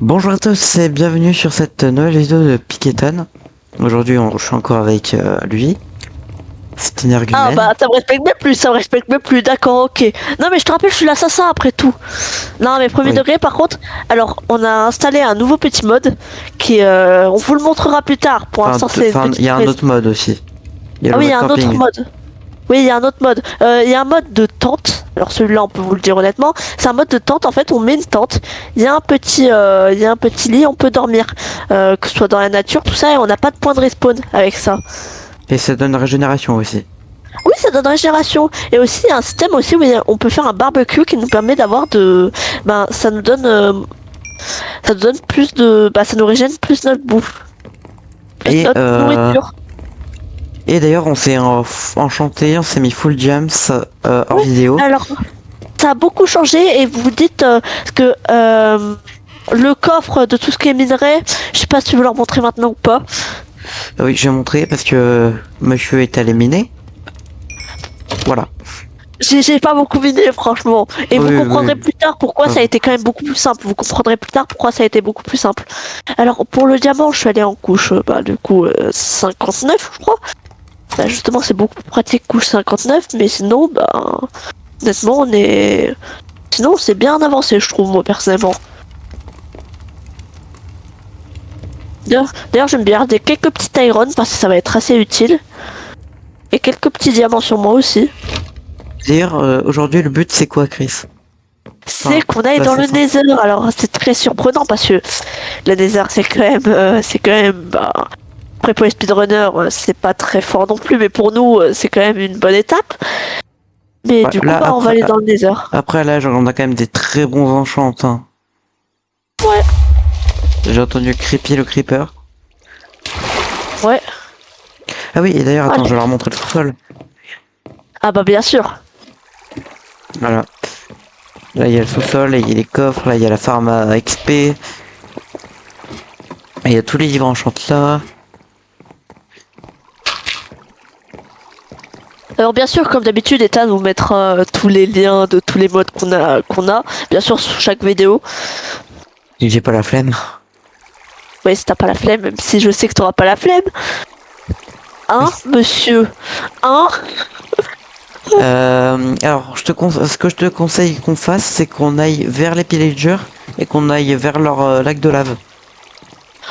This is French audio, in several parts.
Bonjour à tous et bienvenue sur cette nouvelle vidéo de Piketon. Aujourd'hui, je suis encore avec lui. C'est une Ah argument. bah ça me respecte même plus, d'accord, ok. Non mais je te rappelle, je suis l'assassin après tout. Non mais premier Oui. degré par contre, alors on a installé un nouveau petit mode qui, on vous le montrera plus tard, pour l'instant c'est une Il petite y a un prise. autre mode aussi. Il y a Ah le oui, il y mode a un autre camping. mode. Oui, il y a un autre mode. Il y a un mode de tente. Alors celui-là, on peut vous le dire honnêtement, c'est un mode de tente. En fait, on met une tente. Il y a un petit lit, on peut dormir, que ce soit dans la nature, tout ça, et on n'a pas de point de respawn avec ça. Et ça donne régénération aussi. Oui, ça donne régénération. Et aussi, il y a un système aussi où on peut faire un barbecue qui nous permet d'avoir de. Ben, ça nous donne plus de. Ben, ça nous régène plus notre bouffe. Plus Et, notre nourriture. et d'ailleurs, on s'est enchanté, on s'est mis full jams hors Oui. vidéo. Alors, ça a beaucoup changé et vous vous dites que le coffre de tout ce qui est minerai, je sais pas si tu veux leur montrer maintenant ou pas. Oui, je vais montrer parce que monsieur est allé miner. Voilà. J'ai pas beaucoup miné, franchement. Et vous Oui, comprendrez oui. plus tard pourquoi ça a été quand même beaucoup plus simple. Vous comprendrez plus tard pourquoi ça a été beaucoup plus simple. Alors, pour le diamant, je suis allé en couche, bah, du coup, 59, je crois. Bah, justement, c'est beaucoup plus pratique couche 59, mais sinon, bah, honnêtement, on est. Sinon, c'est bien avancé, je trouve, moi, personnellement. D'ailleurs, j'aime bien garder quelques petits iron parce que ça va être assez utile. Et quelques petits diamants sur moi aussi. D'ailleurs, aujourd'hui, le but c'est quoi, Chris? C'est Enfin, qu'on aille là, dans c'est le ça. Nether. Alors c'est très surprenant parce que le Nether c'est quand même bah, après pour les speedrunners c'est pas très fort non plus, mais pour nous c'est quand même une bonne étape. Mais Ouais, du coup là, bah on va après, aller dans le Nether. après, là, genre, on a quand même des très bons enchants, hein. Ouais, J'ai entendu Creepy le Creeper. ouais. Ah oui, et d'ailleurs, attends, je Allez. vais leur montrer le sous-sol. Ah bah bien sûr. Voilà. Là, il y a le sous-sol, là, il y a les coffres, là, il y a la farm à XP. Et il y a tous les livres enchantés là. Alors bien sûr comme d'habitude Ethan vous mettra tous les liens de tous les modes qu'on a bien sûr sur chaque vidéo. Et j'ai pas la flemme. Ouais, si t'as pas la flemme, même si je sais que t'auras pas la flemme. Oui. Hein, monsieur? Hein? Alors, ce que je te conseille qu'on fasse, c'est qu'on aille vers les pillagers et qu'on aille vers leur lac de lave.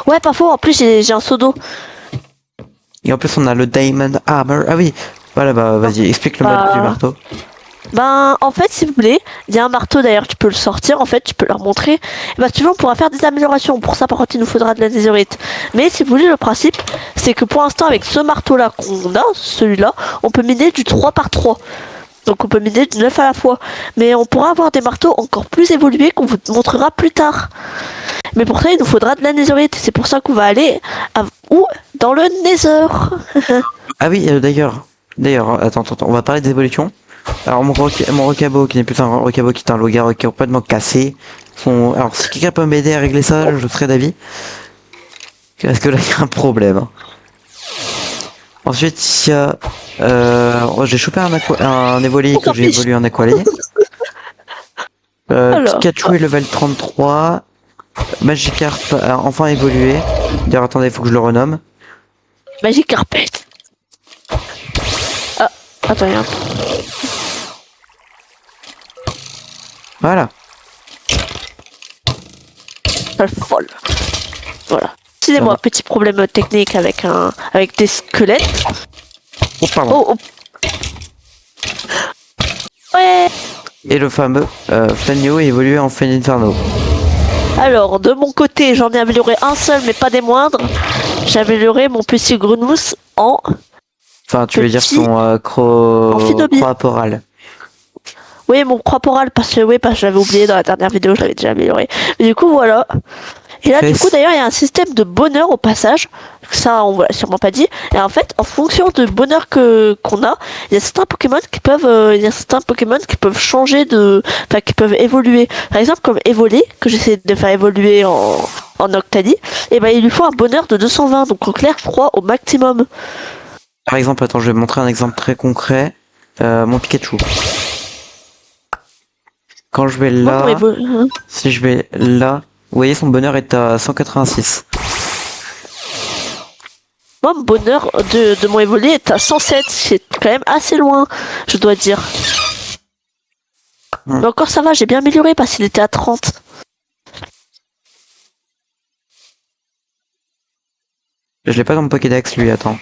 Ouais, pas faux, en plus j'ai un seau d'eau. Et en plus, on a le Diamond Armor. Ah oui, voilà, bah vas-y, explique le mode du Bah, marteau. ben, en fait, si vous voulez, il y a un marteau d'ailleurs, tu peux le sortir, en fait, tu peux leur montrer. Et bah, si tu veux, on pourra faire des améliorations. Pour ça, par contre, il nous faudra de la netherite. Mais si vous voulez, le principe, c'est que pour l'instant, avec ce marteau-là qu'on a, celui-là, on peut miner du 3 par 3. Donc, on peut miner du 9 à la fois. Mais on pourra avoir des marteaux encore plus évolués qu'on vous montrera plus tard. Mais pour ça, il nous faudra de la netherite. C'est pour ça qu'on va aller où? Dans le nether. Ah oui, d'ailleurs, attends, on va parler des évolutions. Alors mon recabo qui n'est plus un recabo qui est un logare qui est complètement cassé. Alors si quelqu'un peut m'aider à régler ça, je serais d'avis. Parce que là il y a un problème, hein. Ensuite il y a j'ai chopé un évoli On que s'en j'ai fiche. évolué en aqualay. Alors, Pikachu est level 33. Magikarp a enfin évolué. D'ailleurs attendez, il faut que je le renomme. Magic Carpet. Ah, attends, regarde. Voilà. Pas folle. Voilà. Excusez-moi, Voilà. petit problème technique avec des squelettes. Oh pardon. Oh, oh. Ouais. Et le fameux Flanio est évolué en Inferno. Alors, de mon côté, j'en ai amélioré un seul, mais pas des moindres. J'ai amélioré mon petit grenousse en Enfin, tu veux dire petit son amphibie. croaporal. Oui, mon corporal, parce que j'avais oublié dans la dernière vidéo, je l'avais déjà amélioré. Mais du coup, voilà. Et là, du coup, d'ailleurs, il y a un système de bonheur au passage. Ça, on l'a sûrement pas dit. Et en fait, en fonction du bonheur qu'on a, il y a certains Pokémon qui peuvent changer enfin, qui peuvent évoluer. Par exemple, comme Evoli, que j'essaie de faire évoluer en Octanie, et ben, il lui faut un bonheur de 220. Donc, en clair, je crois, au maximum. Par exemple, attends, je vais montrer un exemple très concret. Mon Pikachu. Quand je vais Moi, pour là, évoluer. si je vais là, Vous voyez, son bonheur est à 186. Moi, mon bonheur de mon évolué est à 107. C'est quand même assez loin, je dois dire. Mais encore ça va, j'ai bien amélioré parce qu'il était à 30. Je l'ai pas dans mon Pokédex, lui, attends.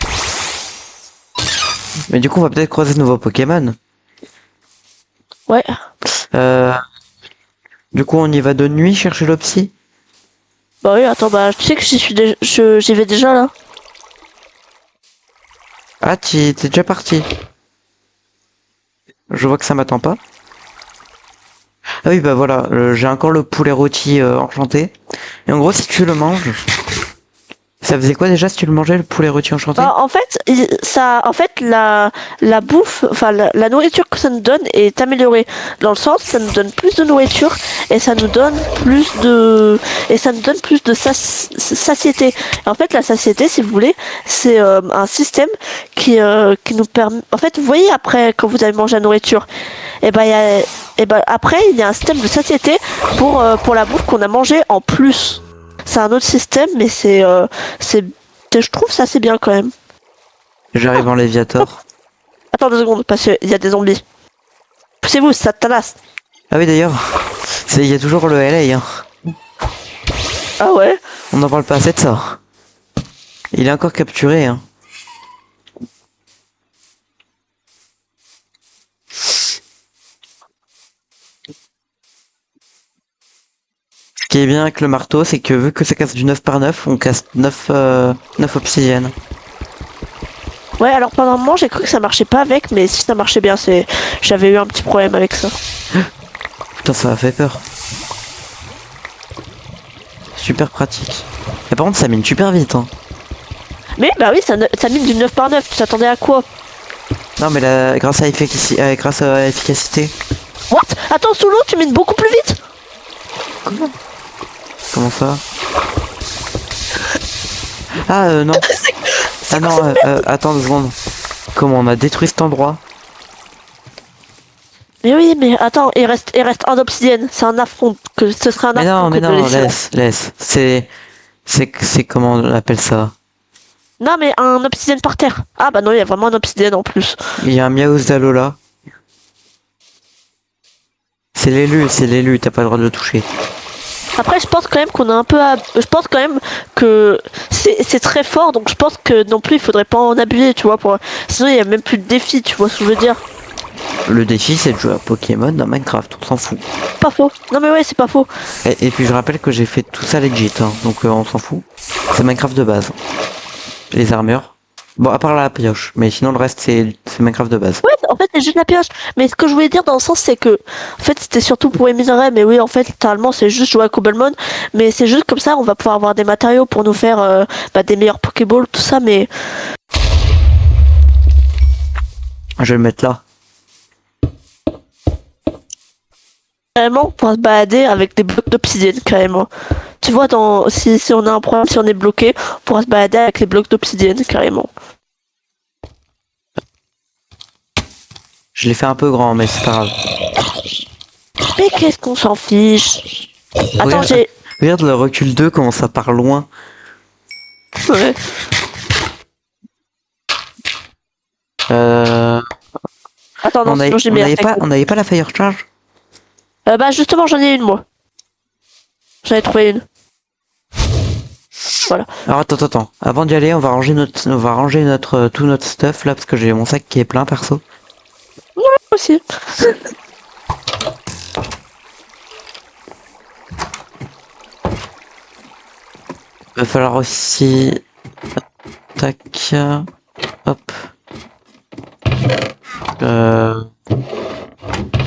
Mais du coup, on va peut-être croiser de nouveaux Pokémon. Ouais. Du coup, on y va de nuit chercher le psy. Bah oui, attends, bah tu sais que j'y vais déjà là. Ah, t'es déjà parti. Je vois que ça m'attend pas. Ah oui, bah voilà, j'ai encore le poulet rôti enchanté. Et en gros, si tu le manges... Ça faisait quoi déjà si tu le mangeais, le poulet rôti enchanté? Bah, en fait, la bouffe, enfin la nourriture que ça nous donne est améliorée. Dans le sens, ça nous donne plus de nourriture et ça nous donne plus de satiété. Et en fait, la satiété, si vous voulez, c'est un système qui nous permet. En fait, vous voyez après quand vous avez mangé la nourriture, après il y a un système de satiété pour la bouffe qu'on a mangée en plus. C'est un autre système, mais je trouve ça assez bien quand même. J'arrive en Léviator. Attends 2 secondes, parce qu'il y a des zombies. Poussez-vous, Satanas. Ah oui, d'ailleurs, il y a toujours le LA, hein. Ah ouais? On n'en parle pas assez de ça. Il est encore capturé, hein. Ce qui est bien avec le marteau, c'est que vu que ça casse du 9 par 9, on casse 9 obsidiennes. Ouais, alors pendant un moment, j'ai cru que ça marchait pas avec, mais si ça marchait bien, j'avais eu un petit problème avec ça. Putain, ça m'a fait peur. Super pratique. Et par contre, ça mine super vite, hein. Mais bah oui, ça mine du 9 par 9, tu t'attendais à quoi? Non, mais là, grâce à l'efficacité. What? Attends, sous l'eau, tu mines beaucoup plus vite? Comment ça? Ah, non. Ah non, attends 2 secondes. Comment on a détruit cet endroit? Mais oui, mais attends, il reste un obsidienne. C'est un affront, que ce serait un Mais affront non, mais que de non, laisser. laisse. C'est comment on appelle ça? Non, mais un obsidienne par terre. Ah bah non, il y a vraiment un obsidienne en plus. Il y a un Miaus d'Alola. C'est l'élu, t'as pas le droit de le toucher. Après, je pense quand même qu'on a un peu. Je pense quand même que c'est très fort, donc je pense que non plus il faudrait pas en abuser, tu vois. Sinon, il y a même plus de défi, tu vois ce que je veux dire. Le défi, c'est de jouer à Pokémon dans Minecraft, on s'en fout. Pas faux. Non, mais ouais, c'est pas faux. Et puis je rappelle que j'ai fait tout ça legit, hein, donc on s'en fout. C'est Minecraft de base. Les armures. Bon, à part la pioche, mais sinon le reste, c'est Minecraft de base. Ouais, en fait, c'est juste la pioche. Mais ce que je voulais dire dans le sens, c'est que. En fait, c'était surtout pour les minerais, mais oui, en fait, littéralement, c'est juste jouer à Cobblemon. Mais c'est juste comme ça, on va pouvoir avoir des matériaux pour nous faire des meilleurs Pokéballs, tout ça, mais. Je vais le mettre là. Carrément, pour se balader avec des blocs d'obsidienne, carrément. Tu vois, si on a un problème, si on est bloqué, on pourra se balader avec les blocs d'obsidienne, carrément. Je l'ai fait un peu grand, mais c'est pas grave. Mais qu'est-ce qu'on s'en fiche? Attends, Regarde le recul 2, comment ça part loin. Ouais. Attends, non, sinon j'ai mis on n'avait pas la Fire Charge? bah justement, j'en ai une, moi. J'en ai trouvé une. Voilà. Alors attends. Avant d'y aller, on va ranger tout notre stuff là, parce que j'ai mon sac qui est plein, perso. Ouais, aussi. Va falloir aussi... Tac... Hop...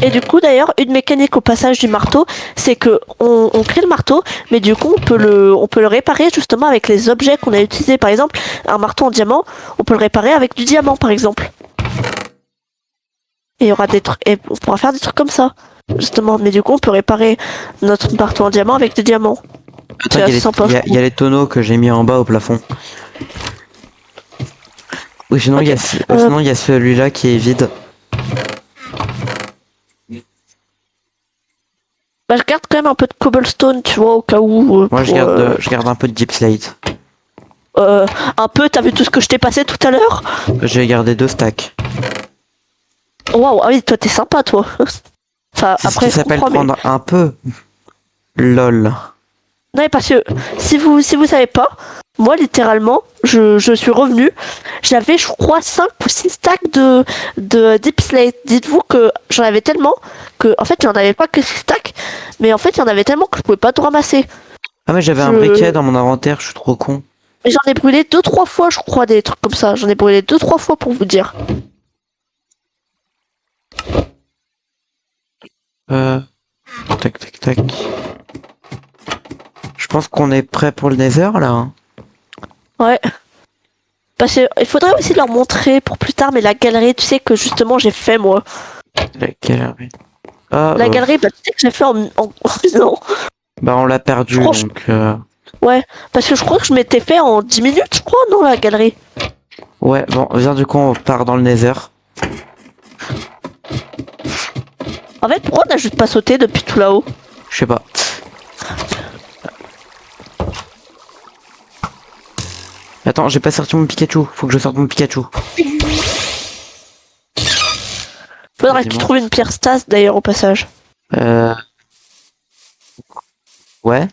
Et du coup, d'ailleurs, une mécanique au passage du marteau, c'est que on crée le marteau, mais du coup, on peut le réparer justement avec les objets qu'on a utilisés. Par exemple, un marteau en diamant, on peut le réparer avec du diamant, par exemple. Et il y aura des trucs, et on pourra faire des trucs comme ça, justement. Mais du coup, on peut réparer notre marteau en diamant avec des diamants. Attends, il y a les tonneaux que j'ai mis en bas au plafond. Oui, sinon Okay. il y a celui-là qui est vide. Bah, je garde quand même un peu de cobblestone, tu vois, au cas où. Moi, pour, je garde un peu de deep slate. un peu, t'as vu tout ce que je t'ai passé tout à l'heure? J'ai gardé 2 stacks. Waouh, ah oui, toi, t'es sympa, toi. Enfin, C'est ce après, qui je s'appelle comprends, mais... prendre un peu. LOL. Non, mais parce que si vous savez pas, moi littéralement, je suis revenu, j'avais je crois 5 ou 6 stacks de Deep Slate. Dites-vous que j'en avais tellement que en fait j'en avais pas que 6 stacks, mais en fait il y en avait tellement que je pouvais pas tout ramasser. Ah, mais j'avais un Je- briquet dans mon inventaire, je suis trop con. Et j'en ai brûlé 2-3 fois, je crois, des trucs comme ça. J'en ai brûlé 2-3 fois pour vous dire. Euh. Tac, tac, tac. Je pense qu'on est prêt pour le Nether là, hein. Ouais. Parce que il faudrait aussi leur montrer pour plus tard, mais la galerie, tu sais que justement j'ai fait moi. Laquelle? Ah, La galerie, bah tu sais que j'ai fait non. bah on l'a perdu Franchement. donc. Ouais, parce que je crois que je m'étais fait en 10 minutes, je crois, non, la galerie. Ouais, bon, viens du coup on part dans le Nether. En fait, pourquoi on n'a juste pas sauté depuis tout là-haut? Je sais pas. Attends, j'ai pas sorti mon Pikachu. Faut que je sorte mon Pikachu. Faudrait que tu Dis-moi. trouves une pierre stase d'ailleurs au passage. Euh. Ouais.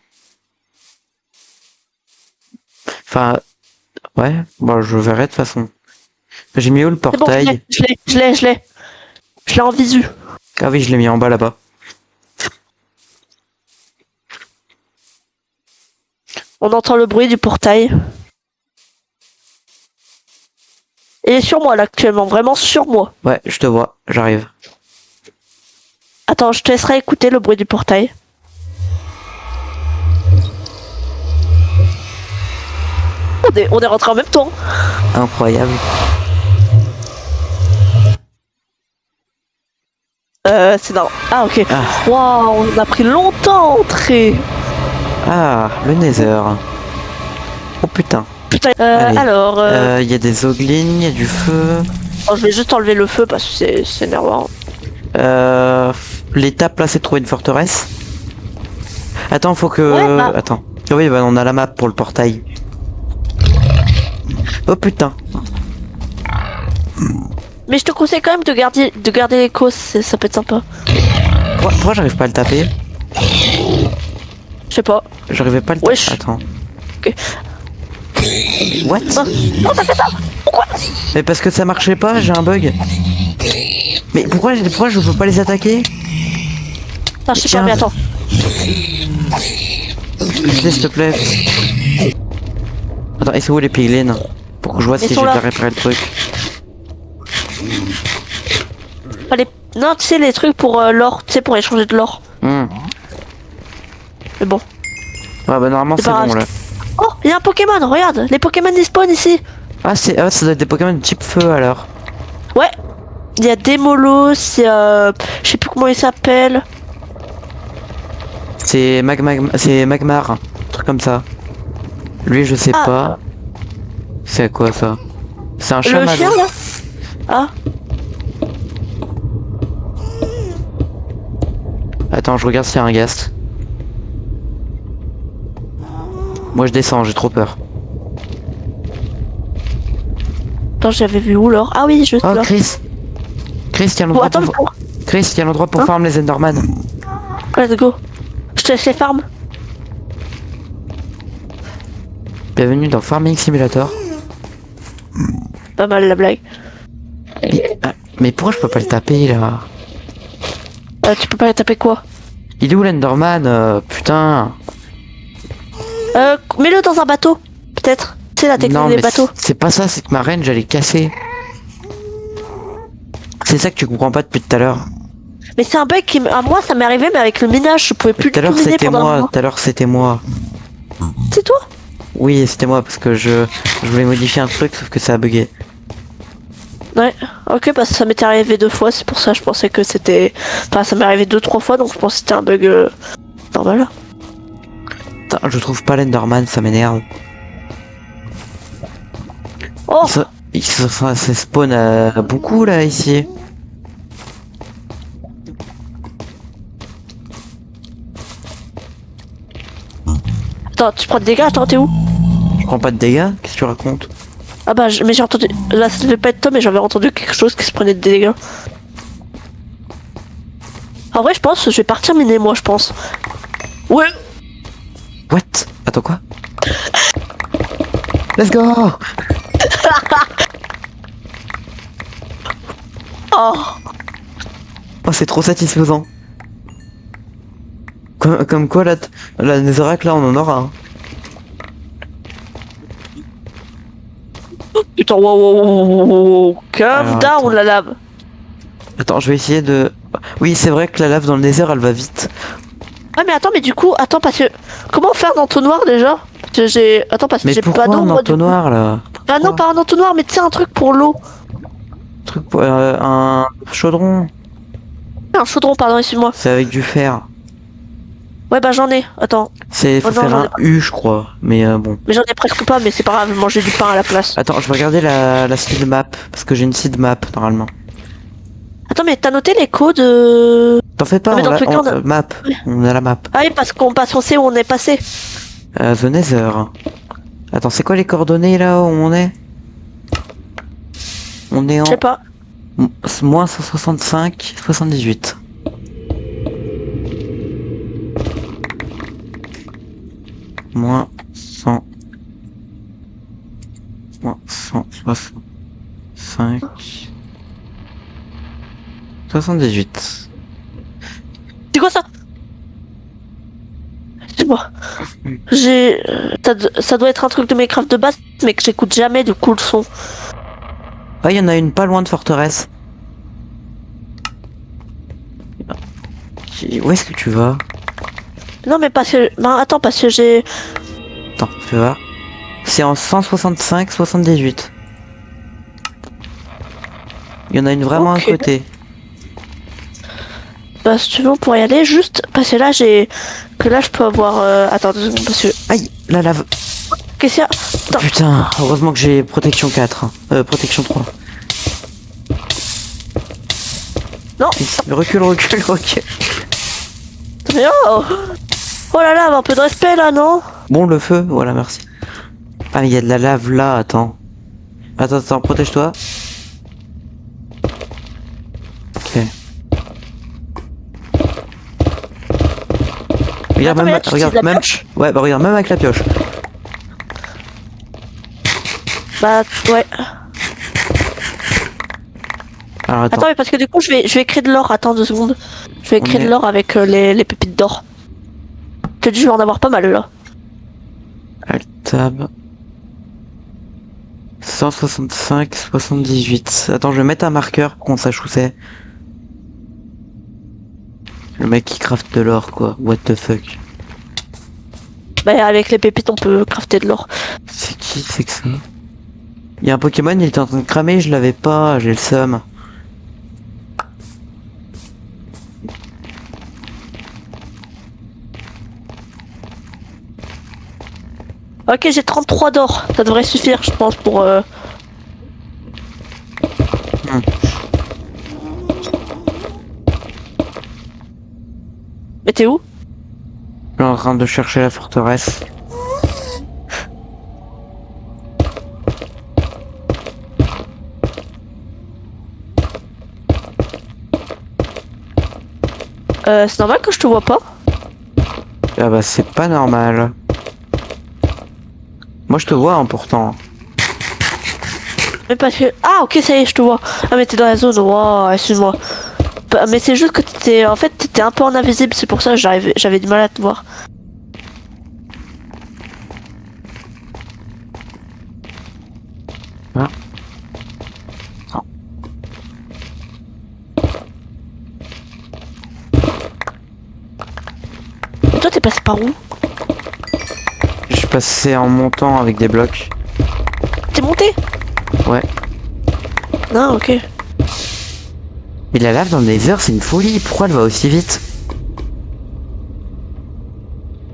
Enfin, ouais. Bon, je verrai de toute façon. J'ai mis où le C'est bon, je portail? l'ai, je l'ai, je l'ai, je l'ai. Je l'ai en visu. Ah oui, je l'ai mis en bas là-bas. On entend le bruit du portail. Il est sur moi là actuellement, vraiment sur moi. Ouais, je te vois, j'arrive. Attends, je te laisserai écouter le bruit du portail. On est rentré en même temps. Incroyable. C'est dans... Ah ok. Ah, Waouh, on a pris longtemps à entrer. ah, le Nether. Oh putain. Putain. Allez. Alors, Il y a des oglines, il y a du feu. oh, je vais juste enlever le feu parce que c'est énervant. L'étape là, c'est de trouver une forteresse. Attends, faut que. Ouais, bah. Attends. Ah oui, bah on a la map pour le portail. Oh putain. Mais je te conseille quand même de garder l'écho, ça peut être sympa. Pourquoi j'arrive pas à le taper? Je sais pas. J'arrivais pas à le taper. Wesh. Attends. Ok. What? Non, t'as fait ça. Pourquoi? Mais parce que ça marchait pas, j'ai un bug. Mais pourquoi je peux pas les attaquer? Non, je sais pas, mais attends. S'il te plaît. Attends, et c'est où les piglins? Pour que je vois Ils si sont j'ai là. bien réparé le truc. Allez. Non, tu sais, les trucs pour l'or, tu sais, pour échanger de l'or. Hmm. Mais bon. Ouais, bah normalement C'est c'est pas bon grave. là. Oh, il y a un Pokémon, regarde. Les Pokémon ils spawnent ici. Ah, ça doit être des Pokémon de type feu alors. Ouais. Il y a Demolos, il y a... Je sais plus comment il s'appelle. C'est Magmar, un truc comme ça. Lui, je sais Ah. pas. C'est quoi ça? C'est un Le chaman. chien, là. Ah. Attends, je regarde s'il y a un ghast. Moi, je descends, j'ai trop peur. Attends, j'avais vu où l'or? Ah oui, juste Oh, là. Chris! Chris, il y a un Bon, endroit attends, mais pour... pour... Chris, il y a un endroit pour Hein farm les Enderman. Let's go. Je te laisse les farms. Bienvenue dans Farming Simulator. Pas mal la blague. Mais pourquoi je peux pas le taper là? Tu peux pas taper quoi? Il est où l'Enderman? Putain. Mets-le dans un bateau. Peut-être. C'est la technique Non, des mais bateaux. c'est pas ça, c'est que ma range elle est cassée. C'est ça que tu comprends pas depuis tout à l'heure. Mais c'est un bug qui... À moi, ça m'est arrivé, mais avec le minage, je pouvais plus Tout à du tout l'heure miner c'était pendant un moi, moment. tout à l'heure c'était moi. C'est toi? Oui, c'était moi parce que je voulais modifier un truc sauf que ça a bugué. Ouais, ok, bah ça m'était arrivé 2 fois, c'est pour ça que je pensais que c'était... Enfin, ça m'est arrivé 2-3 fois, donc je pense que c'était un bug normal. Putain, je trouve pas l'Enderman, ça m'énerve. Oh, Ça spawn beaucoup là ici. Attends, tu prends des dégâts, attends, t'es où? Je prends pas de dégâts, qu'est-ce que tu racontes? Ah bah, mais j'ai entendu... Là, ça devait pas être toi, mais j'avais entendu quelque chose qui se prenait des dégâts. En vrai, je pense que je vais partir miner, moi, je pense. Ouais. What? Attends, quoi? Let's go! Oh. Oh, c'est trop satisfaisant. Comme quoi, la Netherrack, là, on en aura. Hein. Putain, wow. Calm Alors, down, attends. la lave. Attends, je vais essayer de... Oui, c'est vrai que la lave dans le Nether, elle va vite. Ah, mais attends, mais du coup, attends, parce que... Comment faire dans l'entonnoir, déjà? Parce que j'ai... Attends, parce que Mais j'ai pourquoi pas d'eau, un moi, du coup. entonnoir, là? Ah non, pas un entonnoir, mais tu sais, un truc pour l'eau. Truc pour... un chaudron. Un chaudron, pardon, excuse-moi. C'est avec du fer. Ouais, bah j'en ai. Attends. C'est... Faut Oh non, faire j'en un ai pas. U, je crois. Mais bon. Mais j'en ai presque pas, mais c'est pas grave, manger du pain à la place. Attends, je vais regarder la seed map. Parce que j'ai une seed map, normalement. Attends, mais t'as noté les codes T'en fais pas, Ah, mais dans tous les cas, on a- map. On a la map. Ah oui, parce qu'on sait où on est passé. The Nether. Attends, c'est quoi les coordonnées, là, où on est? On est en... Je sais pas. Moins 165, 78. Moins 100. Moins 165. 78. C'est quoi ça? Excuse-moi. J'ai... ça doit être un truc de Minecraft de base, mais que j'écoute jamais, du coup, le son. Ah, il y en a une pas loin de forteresse. Où est-ce que tu vas? Non, mais parce que... Ben, attends, parce que j'ai... Attends, tu vas. C'est en 165, 78. Il y en a une vraiment Ok. à côté. Bah, si tu veux, on pourrait y aller, juste... Parce que là, j'ai... Que là, je peux avoir... Attends, 2 secondes, parce que... Aïe, la lave. Qu'est-ce qu'il y a? Attends. Putain, heureusement que j'ai protection 4. Protection 3. Non. Recule. Mais oh là là, un peu de respect, là, non? Bon, le feu, voilà, merci. Ah, mais il y a de la lave là, attends. Attends, protège-toi. Ok. Regarde, Attends, mais là, même, tu regarde, utilises la même, pioche? ouais, bah regarde, même avec la pioche. Bah, ouais. Alors, attends. Attends, mais parce que du coup, je vais créer de l'or. Attends 2 secondes. Je vais On créer est- de l'or avec les pépites d'or. Je te dis, je vais en avoir pas mal, là. Alt tab. 165, 78. Attends, je vais mettre un marqueur pour qu'on sache où c'est. Le mec qui craft de l'or, quoi. What the fuck. Bah, avec les pépites, on peut crafter de l'or. C'est qui, c'est que ça? Il y a un Pokémon, il était en train de cramer, je l'avais pas, j'ai le seum. Ok, j'ai 33 d'or. Ça devrait suffire, je pense, pour... Mais t'es où? Je suis en train de chercher la forteresse. C'est normal que je te vois pas? Ah bah c'est pas normal. Moi je te vois hein, pourtant. Mais parce que... Ah, ok, ça y est, je te vois. Ah, mais t'es dans la zone. Wow, excuse-moi. Bah, mais c'est juste que t'étais... En fait, t'étais un peu en invisible. C'est pour ça que j'avais du mal à te voir. Ah. Ah. Et toi, t'es passé par où? Je suis passé en montant avec des blocs. T'es monté? Ouais. Non, ok. Mais la lave dans le Nether c'est une folie, pourquoi elle va aussi vite?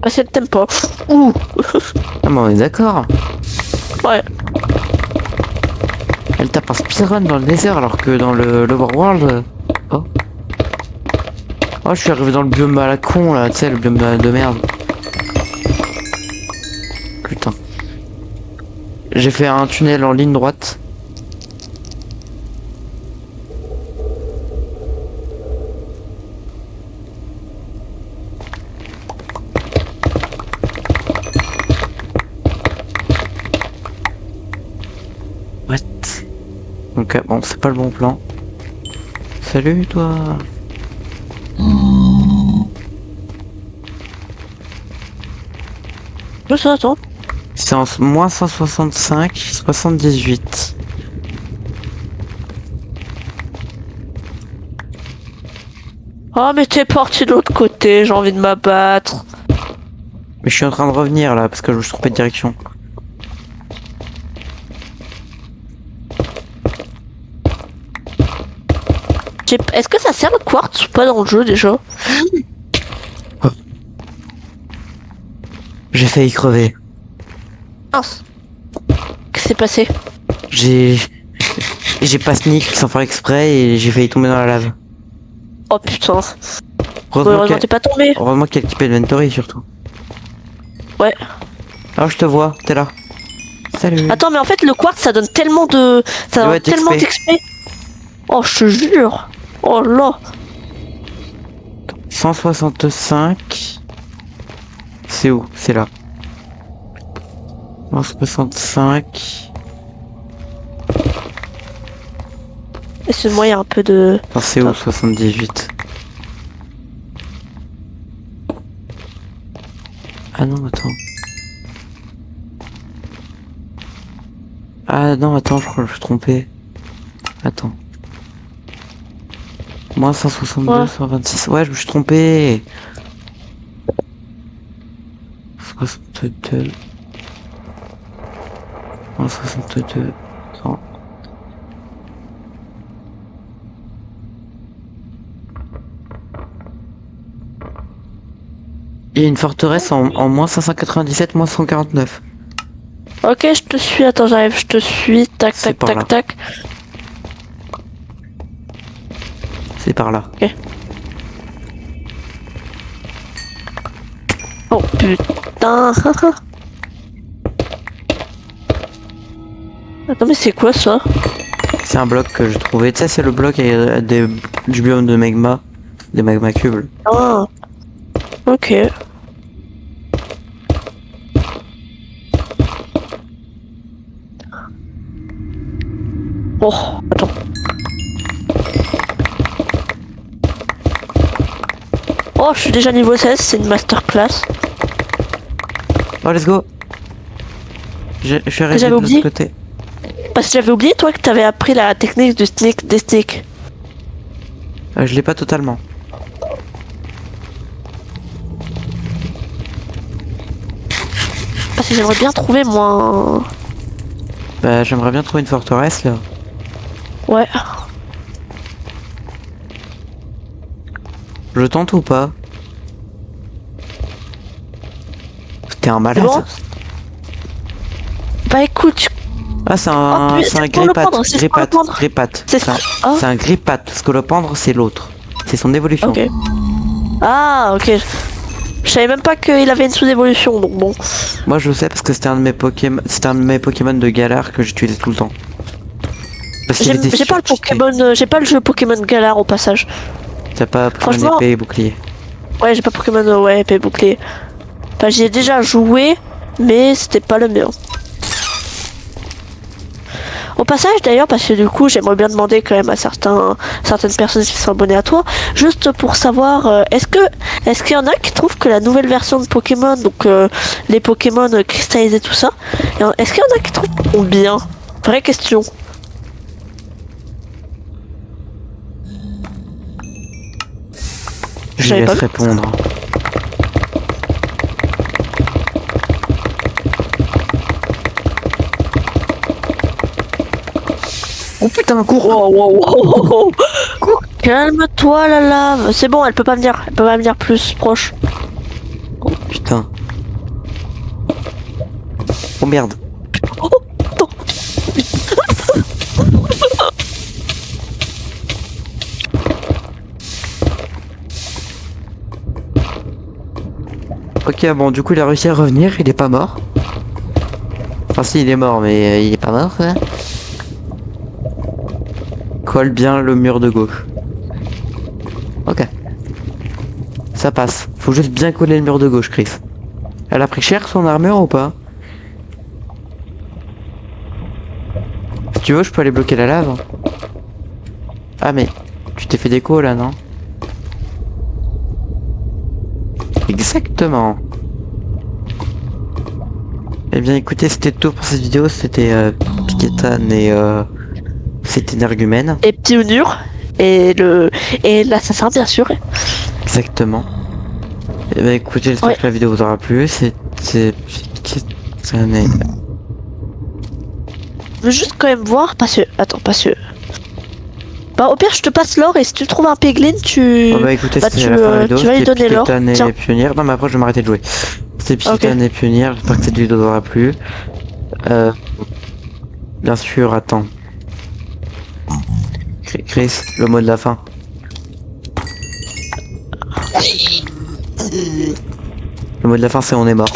Parce qu'elle t'aime pas. Ouh. Ah mais on est d'accord. Ouais. Elle tape un speedrun dans le Nether alors que dans l'Overworld... Oh. Oh je suis arrivé dans le biome à la con là, tu sais le biome de merde. J'ai fait un tunnel en ligne droite. What? Donc bon, c'est pas le bon plan. Salut toi. Tout ça, attends. C'est en moins 165, 78. Oh, mais t'es parti de l'autre côté, j'ai envie de m'abattre. Mais je suis en train de revenir là parce que je me suis trompé de direction. Est-ce que ça sert le quartz ou pas dans le jeu déjà? J'ai failli crever. Mince. Qu'est-ce qui s'est passé? J'ai pas sneak sans faire exprès et j'ai failli tomber dans la lave. Oh putain. Heureusement Heureusement t'es pas tombé. qu'il y a le type inventory surtout. Ouais. Alors je te vois, t'es là. Salut. Attends, mais en fait le quartz ça donne tellement de... Ça Ouais, donne tellement d'XP. d'XP. Oh, je te jure. Oh là. 165. C'est où? C'est là. 165. Excuse-moi, il y a un peu de... Non, c'est où? 78. Ah non, attends. Ah non, attends, je crois que je me suis trompé. Attends. Moins 162, Ouais. 126. Ouais, je me suis trompé. 62. Moins 62. Attends. Il y a une forteresse en moins 597, moins 149. Ok, je te suis, attends, j'arrive, je te suis. Tac, C'est tac, par là. tac, tac. C'est par là. Oh putain. Attends, mais c'est quoi ça? C'est un bloc que j'ai trouvé. Tu sais, c'est le bloc du biome de magma. Des magma cubes. Ah. Ok. Oh, attends. Oh, je suis déjà niveau 16, c'est une masterclass. Oh, let's go. Je suis arrivé de J'avais l'autre oublié. côté. Parce que j'avais oublié, toi, que t'avais appris la technique du sneak des sneaks. Je l'ai pas totalement. Parce que j'aimerais bien trouver, moi... Bah, j'aimerais bien trouver une forteresse là. Ouais. Je tente ou pas? T'es un C'est malade. bon? Bah écoute, Ah, c'est Oh, un, puis, c'est un c'est pour le grippat. prendre, c'est pour le Grippat. prendre. Grippat. c'est C'est un, Ah, c'est un grippat. Parce que le pendre, c'est l'autre. C'est son évolution. ok. Ah, ok. Je savais même pas qu'il avait une sous-évolution, donc bon. Moi, je le sais parce que c'était un de mes Pokémon. C'était un de mes Pokémon de galère que j'utilisais tout le temps. Parce qu'il était J'ai pas le surcheaté. Pokémon, j'ai pas le jeu Pokémon Galare au passage. T'as pas Pokémon Franchement- épée et bouclier. Ouais, j'ai pas Pokémon, ouais, épée bouclier. Enfin, j'y ai déjà joué, mais c'était pas le mien. Au passage d'ailleurs, parce que du coup j'aimerais bien demander quand même à certaines personnes qui sont abonnées à toi, juste pour savoir, est-ce qu'il y en a qui trouvent que la nouvelle version de Pokémon, donc les Pokémon cristallisés tout ça, est-ce qu'il y en a qui trouvent bien? Vraie question. Je J'avais vais pas laisse vu. répondre. Oh putain, cours! Wow. Calme-toi la lave. C'est bon, elle peut pas venir plus proche. Oh putain. Oh merde. Oh, non. Ok, bon, du coup, il a réussi à revenir, il est pas mort. Enfin si, il est mort, mais il est pas mort, quoi. Colle bien le mur de gauche. Ok. Ça passe. Faut juste bien coller le mur de gauche, Chris. Elle a pris cher son armure ou pas? Si tu veux, je peux aller bloquer la lave. Ah mais, tu t'es fait déco là, non? Exactement. Eh bien écoutez, c'était tout pour cette vidéo. C'était Piketan et c'était Energumène. Et petit Onur. Et l'assassin, bien sûr. Exactement. Eh bien écoutez, j'espère Ouais. que la vidéo vous aura plu. C'était Piketan et... Je veux juste quand même voir, parce que... Attends, parce que... Bah au pire je te passe l'or et si tu trouves un Peglin tu... Oh bah écoutez, bah, c'était tu, la fin de la euh, vidéo. tu vas lui C'était donner l'or. Piketan et Tiens. Pionnière. Non mais après je vais m'arrêter de jouer. C'était Piketan Ok. et Pionnière. J'espère que cette vidéo vous aura plu. Bien sûr, attends. Chris, le mot de la fin. Le mot de la fin c'est on est mort.